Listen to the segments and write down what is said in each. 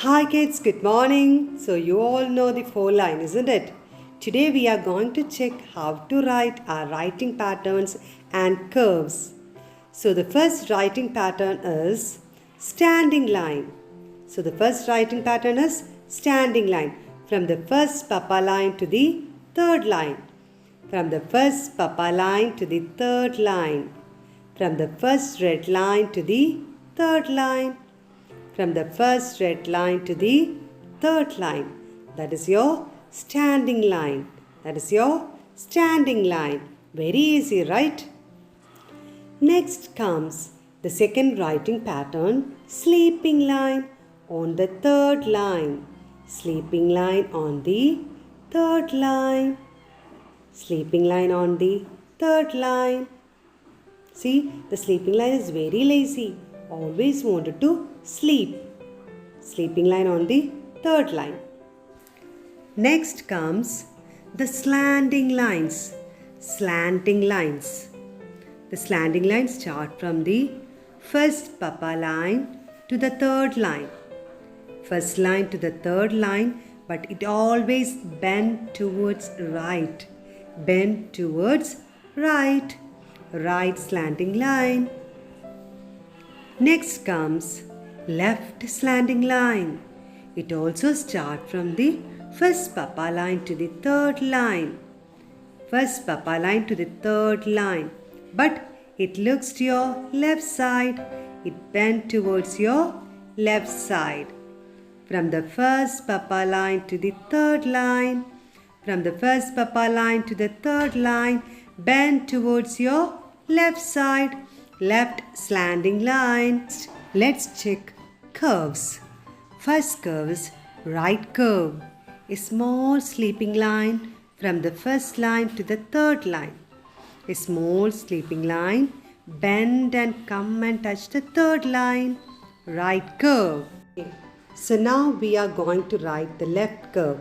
Hi kids, good morning. So you all know the four line, isn't it? Today we are going to check how to write our writing patterns and curves. So the first writing pattern is standing line. So the first writing pattern is standing line. From the first papa line to the third line. From the first papa line to the third line. From the first red line to the third line. From the first red line to the third line. That is your standing line. That is your standing line. Very easy, right? Next comes the second writing pattern, sleeping line on the third line. Sleeping line on the third line. Sleeping line on the third line. See, the sleeping line is very lazy. Always wanted to sleep. Sleeping line on the third line. Next comes the slanting lines. Slanting lines. The slanting lines start from the first papa line to the third line. First line to the third line, but it always bend towards right. Bend towards right. Right slanting line. Next comes left slanting line. It also starts from the first papa line to the third line. First papa line to the third line. But it looks to your left side. It bends towards your left side. From the first papa line to the third line. From the first papa line to the third line. Bend towards your left side. Left slanting line. Let's check curves. First curve is right curve. A small sleeping line from the first line to the third line. A small sleeping line. Bend and come and touch the third line. Right curve. So now we are going to write the left curve.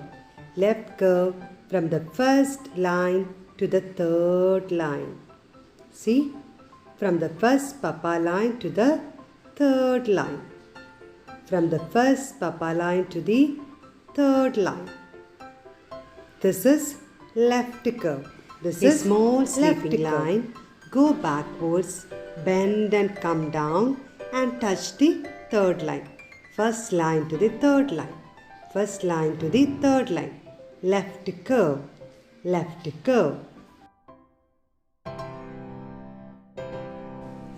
Left curve from the first line to the third line. See? From the first papa line to the third line. From the first papa line to the third line. This is left curve. This is small sleeping line. Go backwards, bend and come down and touch the third line. First line to the third line. First line to the third line. Left curve. Left curve.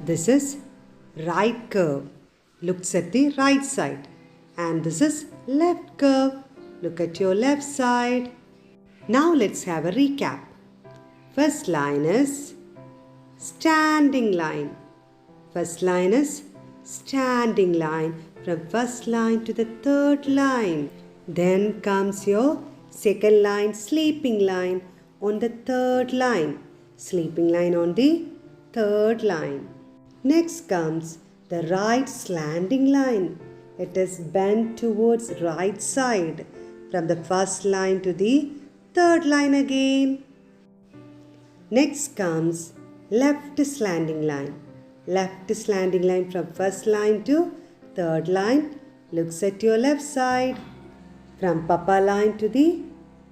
This is right curve. Looks at the right side. And this is left curve. Look at your left side. Now let's have a recap. First line is standing line. First line is standing line from first line to the third line. Then comes your second line, sleeping line on the third line. Sleeping line on the third line. Next comes the right slanting line. It is bent towards right side from the first line to the third line again. Next comes left slanting line. Left slanting line from first line to third line. Looks at your left side. From papa line to the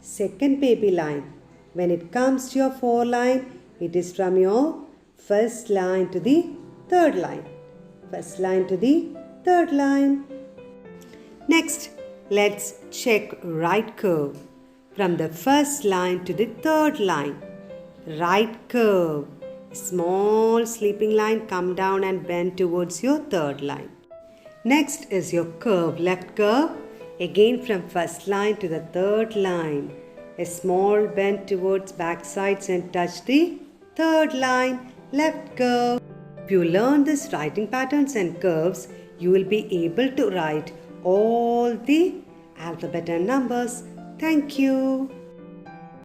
second baby line. When it comes to your four line, it is from your first line to the third line. First line to the third line. Next, let's check right curve. From the first line to the third line. Right curve. Small sleeping line, come down and bend towards your third line. Next is your curve, left curve. Again from first line to the third line. A small bend towards back sides and touch the third line, left curve. If you learn these writing patterns and curves, you will be able to write all the alphabet and numbers. Thank you.